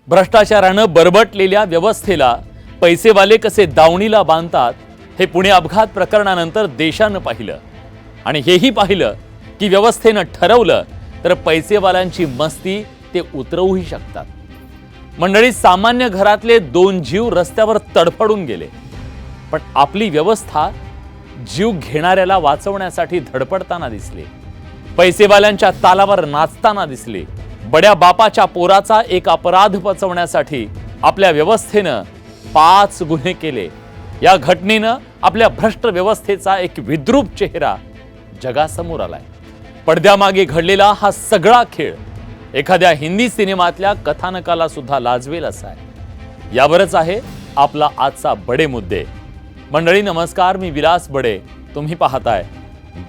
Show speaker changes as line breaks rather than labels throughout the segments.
भ्रष्टाचारानं बरबटलेल्या व्यवस्थेला पैसेवाले कसे दावणीला बांधतात हे पुणे अपघात प्रकरणानंतर देशानं पाहिलं आणि हेही पाहिलं की व्यवस्थेनं ठरवलं तर पैसेवाल्यांची मस्ती ते उतरवूही शकतात। मंडळी, सामान्य घरातले 2 जीव रस्त्यावर तडफडून गेले, पण आपली व्यवस्था जीव घेणाऱ्याला वाचवण्यासाठी धडपडताना दिसली, पैसेवाल्यांच्या तालावर नाचताना दिसली। बड्या बापाच्या पोराचा एक अपराध पचवण्यासाठी आपल्या व्यवस्थेनं 5 गुन्हे केले। या घटनेनं आपल्या भ्रष्ट व्यवस्थेचा एक विद्रूप चेहरा जगासमोर आलाय। पडद्यामागे घडलेला हा सगळा खेळ एखाद्या हिंदी सिनेमातल्या कथानकाला सुद्धा लाजवेल असा आहे। यावरच आहे आपला आजचा बडे मुद्दे। मंडळी नमस्कार, मी विलास बडे, तुम्ही पाहताय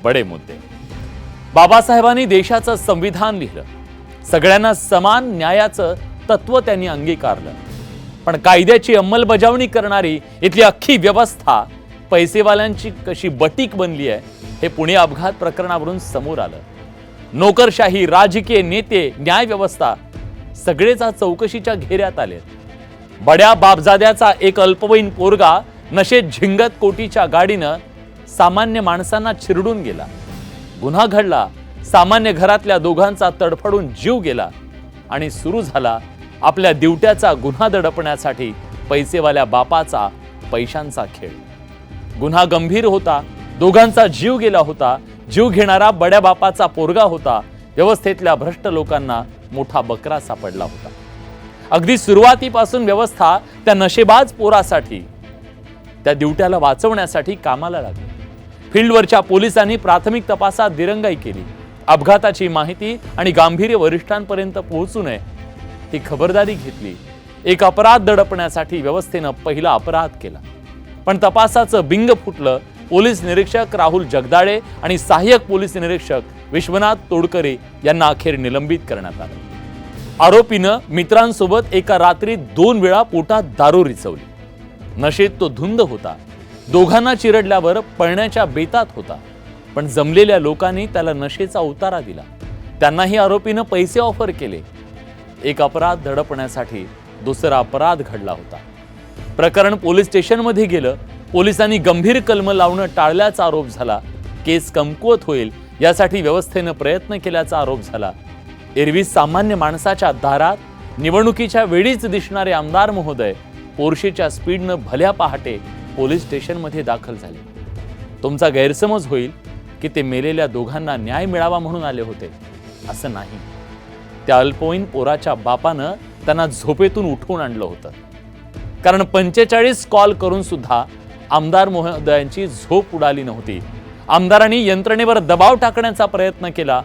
बडे मुद्दे। बाबासाहेबांनी देशाचं संविधान लिहिलं, सगळ्यांना समान न्यायाचं तत्व त्यांनी अंगीकारलं, पण कायद्याची अंमलबजावणी करणारी इथली अख्खी व्यवस्था पैसेवाल्यांची कशी बटीक बनली आहे हे पुणे अपघात प्रकरणावरून समोर आलं। नोकरशाही, राजकीय नेते, न्याय व्यवस्था सगळेच चौकशीच्या घेऱ्यात आले। बड्या बापजाद्याचा एक अल्पवयीन पोरगा नशेत झिंगत कोटीच्या गाडीनं सामान्य माणसांना चिरडून गेला। गुन्हा घडला, सामान्य घरातल्या दोघांचा तडफडून जीव गेला आणि सुरू झाला आपल्या दिवट्याचा गुन्हा दडपण्यासाठी पैसेवाल्या बापाचा पैशांचा खेळ। गुन्हा गंभीर होता, दोघांचा जीव गेला होता, जीव घेणारा बड्या बापाचा पोरगा होता, व्यवस्थेतल्या भ्रष्ट लोकांना मोठा बकरा सापडला होता। अगदी सुरुवातीपासून व्यवस्था त्या नशेबाज पोरासाठी, त्या दिवट्याला वाचवण्यासाठी कामाला लागली। फील्डवरच्या पोलिसांनी प्राथमिक तपासात दिरंगाई केली, अपघाताची माहिती आणि गांभीर्य वरिष्ठांपर्यंत पोहोचू नये ही खबरदारी घेतली। एक अपराध दडपण्यासाठी व्यवस्थेनं पहिला अपराध केला, पण तपासाचं बिंग फुटलं। पोलीस निरीक्षक राहुल जगदाळे आणि सहाय्यक पोलीस निरीक्षक विश्वनाथ तोडकरे यांना अखेर निलंबित करण्यात आलं। आरोपीनं मित्रांसोबत एका रात्रीत 2 वेळा पोटात दारू रिचवली। नशेत तो धुंद होता, दोघांना चिरडल्यावर पळण्याच्या बेतात होता, पण जमलेल्या लोकांनी त्याला नशेचा उतारा दिला। त्यांनाही आरोपीनं पैसे ऑफर केले। एक अपराध दडपण्यासाठी दुसरा अपराध घडला होता। प्रकरण पोलीस स्टेशनमध्ये गेलं, पोलिसांनी गंभीर कलम लावणं टाळल्याचा आरोप झाला। केस कमकुवत होईल यासाठी व्यवस्थेनं प्रयत्न केल्याचा आरोप झाला। एरवी सामान्य माणसाच्या दारात निवडणुकीच्या वेळीच दिसणारे आमदार महोदय पोर्शेच्या स्पीडनं भल्या पहाटे पोलीस स्टेशनमध्ये दाखल झाले। तुमचा गैरसमज होईल की ते मेलेल्या दोघांना न्याय मिळावा म्हणून आले होते, असं नाही। त्या अल्पवयीन पोराच्या बापानं त्यांना झोपेतून उठवून आणलं होतं, कारण 45 कॉल करून सुद्धा आमदार महोदयांची झोप उडाली नव्हती। आमदारांनी यंत्रणेवर दबाव टाकण्याचा प्रयत्न केला।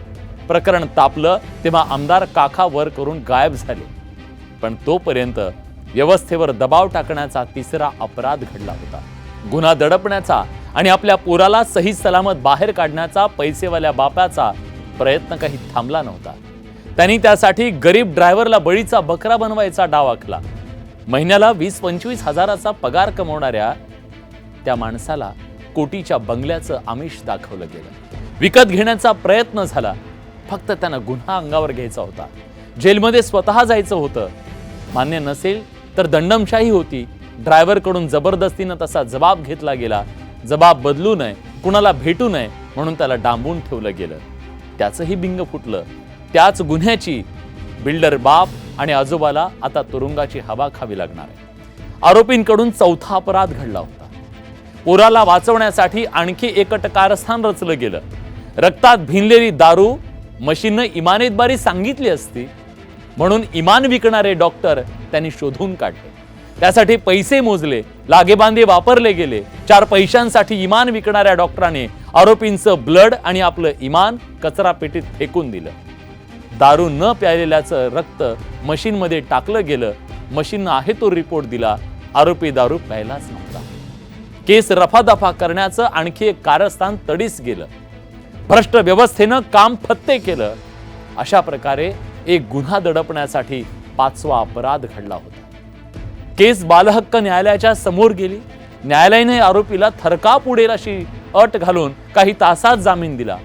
प्रकरण तापलं तेव्हा आमदार काखा वर करून गायब झाले, पण तोपर्यंत व्यवस्थेवर दबाव टाकण्याचा तिसरा अपराध घडला होता। गुन्हा दडपण्याचा आणि आपल्या पोराला सही सलामत बाहेर काढण्याचा पैसेवाल्या बापाचा प्रयत्न काही थांबला नव्हता। त्यांनी त्यासाठी गरीब ड्रायव्हरला बळीचा बकरा बनवायचा डाव आखला। महिन्याला 20-25 हजाराचा पगार कमवणाऱ्या त्या माणसाला कोटीच्या बंगल्याचं आमिष दाखवलं गेलं। विकत घेण्याचा प्रयत्न झाला, फक्त त्यांना गुन्हा अंगावर घ्यायचा होता, जेलमध्ये स्वतः जायचं होतं। मान्य नसेल तर दंडमशाही होती। ड्रायव्हरकडून जबरदस्तीनं तसा जबाब घेतला गेला। जबाब बदलू नये, कुणाला भेटू नये म्हणून त्याला डांबून ठेवलं गेलं। त्याचंही बिंग फुटलं। त्याच गुन्ह्याची बिल्डर बाप आणि आजोबाला आता तुरुंगाची हवा खावी लागणार आहे। आरोपींकडून चौथा अपराध घडला होता। पोराला वाचवण्यासाठी आणखी एकट कारस्थान रचलं गेलं। रक्तात भिनलेली दारू मशीननं इमानतबारी सांगितली असती म्हणून इमान विकणारे डॉक्टर त्यांनी शोधून काढले। त्यासाठी पैसे मोजले, लागेबांधे वापरले गेले। 4 पैशांसाठी इमान विकणाऱ्या डॉक्टरांनी आरोपींचं ब्लड आणि आपलं इमान कचरा पेटीत फेकून दिलं। दारू न प्यायलेल्याचं रक्त मशीनमध्ये टाकलं गेलं। मशीननं आहे तो रिपोर्ट दिला, आरोपी दारू प्यायलाच नव्हता। केस रफादफा करण्याचं आणखी एक कारस्थान तडीस गेलं। भ्रष्ट व्यवस्थेनं काम फत्ते केलं। अशा प्रकारे एक गुन्हा दडपण्यासाठी 5वा अपराध घडला होता। केस बालहक्क न्यायालयाच्या समोर गेली। न्यायालयाने आरोपीला थरकाप उडेल अशी अट घालून काही तासात जामीन दिला,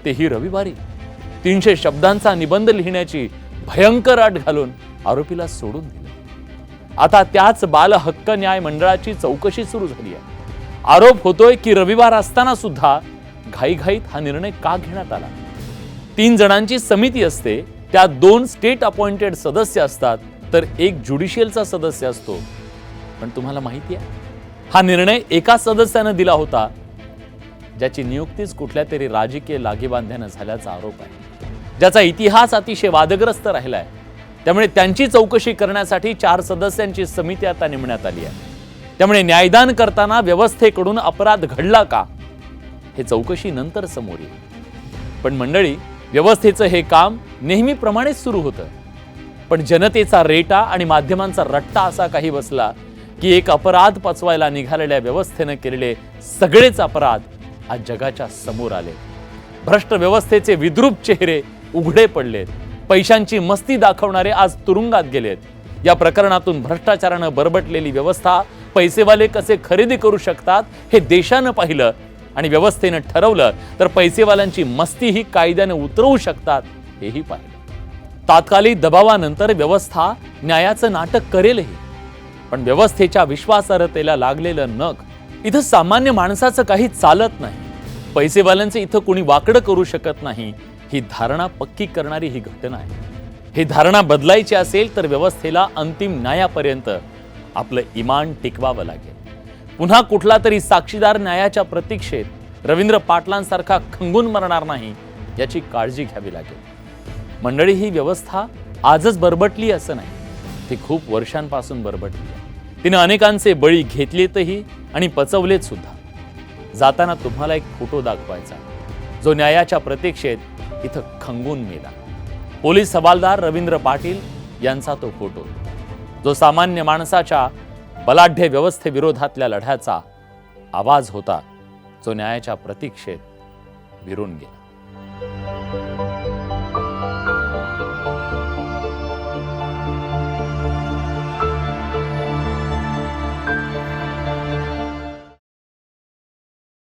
तेही रविवारी। 300 शब्दांचा निबंध लिहिण्याची भयंकर अट घालून आरोपीला सोडून दिलं। आता त्याच बाल हक्क न्याय मंडळाची चौकशी सुरू झाली आहे। आरोप होतोय की रविवार असताना सुद्धा घाईघाईत हा निर्णय का घेण्यात आला। 3 जणांची समिती असते, त्यात 2 स्टेट अपॉइंटेड सदस्य असतात तर 1 ज्युडिशियलचा सदस्य असतो। पण तुम्हाला माहिती आहे, हा निर्णय एका सदस्याने दिला होता, ज्याची नियुक्तीच कुठल्या तरी राजकीय लागीबांध्यानं झाल्याचा आरोप आहे, ज्याचा इतिहास अतिशय वादग्रस्त राहिलाय। त्यामुळे त्यांची चौकशी करण्यासाठी 4 सदस्यांची समिती आता नेमण्यात आली आहे। त्यामुळे न्यायदान करताना व्यवस्थेकडून अपराध घडला का, हे चौकशी नंतर समोर येईल। पण मंडळी, व्यवस्थेचं हे काम नेहमीप्रमाणेच सुरू होतं, पण जनतेचा रेटा आणि माध्यमांचा रट्टा असा काही बसला की एक अपराध पचवायला निघालेल्या व्यवस्थेने केलेले सगळेच अपराध आज जगाच्या समोर आले। भ्रष्ट व्यवस्थेचे विद्रूप चेहरे उघडे पडलेत। पैशांची मस्ती दाखवणारे आज तुरुंगात गेलेत। या प्रकरणातून भ्रष्टाचारानं बरबटलेली व्यवस्था पैसेवाले कसे खरेदी करू शकतात हे देशानं पाहिलं आणि व्यवस्थेनं ठरवलं तर पैसेवाल्यांची मस्तीही कायद्याने उतरवू शकतात हेही पाहिलं। तात्कालिक दबावानंतर व्यवस्था न्यायाचं नाटक करेलही, पण व्यवस्थेच्या विश्वासार्हतेला लागलेलं नख इथं सामान्य माणसाचं काही चालत नाही। पैसेवाल्यांचं इथं कोणी वाकडं करू शकत नाही, ही धारणा पक्की करणारी ही घटना आहे। ही धारणा बदलायची असेल तर व्यवस्थेला अंतिम न्यायापर्यंत आपलं इमान टिकवावं लागेल। पुन्हा कुठला तरी साक्षीदार न्यायाच्या प्रतीक्षेत रवींद्र पाटलांसारखा खंगून मरणार नाही याची काळजी घ्यावी लागेल। मंडळी, ही व्यवस्था आजच बरबटली असं नाही, ती खूप वर्षांपासून बरबटली आहे। तिने अनेकांचे बळी घेतलेतही आणि पचवलेत सुद्धा। जाताना तुम्हाला एक फोटो दाखवायचा, जो न्यायाच्या प्रतीक्षेत इथं खंगून मेला। पोलीस हवालदार रवींद्र पाटील यांचा तो फोटो, जो सामान्य माणसाच्या बलाढ्य व्यवस्थेविरोधातल्या लढ्याचा आवाज होता, जो न्यायाच्या प्रतीक्षेत विरून गेला।